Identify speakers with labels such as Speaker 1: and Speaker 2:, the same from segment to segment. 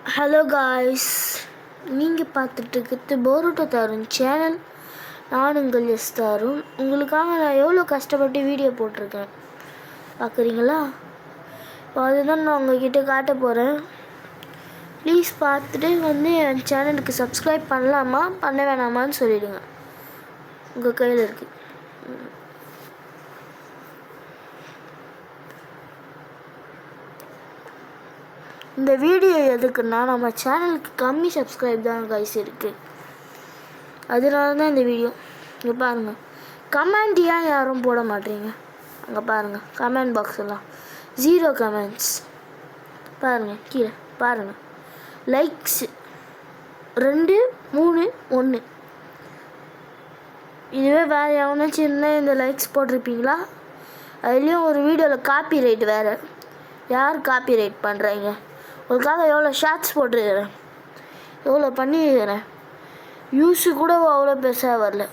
Speaker 1: Hello guys, நீங்கள் பார்த்துட்ருக்கிறது போருட்டோ Tarun channel. நான் உங்கள் எஸ் தருண். உங்களுக்காக நான் எவ்வளோ கஷ்டப்பட்டு வீடியோ போட்டிருக்கேன் பார்க்குறீங்களா? இப்போ அதுதான் நான் உங்கள்கிட்ட காட்ட போகிறேன். ப்ளீஸ் பார்த்துட்டு என் சேனலுக்கு சப்ஸ்கிரைப் பண்ணலாமா பண்ண வேணாமான்னு சொல்லிவிடுங்க. உங்கள் கையில் இருக்குது. இந்த வீடியோ எதுக்குன்னா, நம்ம சேனலுக்கு கம்மி சப்ஸ்கிரைப் தான் கைஸ் இருக்குது. அதனால தான் இந்த வீடியோ. இங்கே பாருங்கள், கமெண்ட் ஏன் யாரும் போட மாட்டீங்க? அங்கே பாருங்கள், கமெண்ட் பாக்ஸ் எல்லாம் 0 கமெண்ட்ஸ். பாருங்கள், கீழே பாருங்கள், லைக்ஸு 2, 3, 1. இதுவே வேறு எவனாச்சும் இருந்தால் இந்த லைக்ஸ் போட்டிருப்பீங்களா? அதுலேயும் ஒரு வீடியோவில் காப்பி ரைட் வேறு. யார் காப்பி ரைட் பண்ணுறீங்க? உங்களுக்காக எவ்வளோ ஷார்ட்ஸ் போட்டிருக்கிறேன், எவ்வளோ பண்ணியிருக்கிறேன். வியூஸு கூட அவ்வளோ பெருசாக வரல.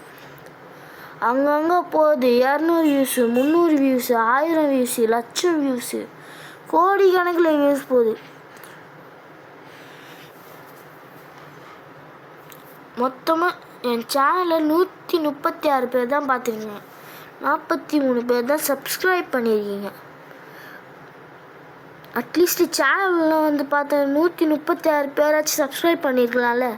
Speaker 1: அங்கங்கே போகுது 200 வியூஸு, 300 வியூஸு, 1000 வியூஸு, லட்சம் வியூஸு, கோடி கணக்கில் வியூஸ் போகுது. மொத்தமாக என் சேனலில் 136 பேர் தான் பார்த்துருக்கீங்க. 43 பேர் தான் சப்ஸ்கிரைப் பண்ணியிருக்கீங்க. அட்லீஸ்ட் சேனலில் பார்த்தா 136 பேராச்சும் சப்ஸ்கிரைப் பண்ணியிருக்கலாம்ல.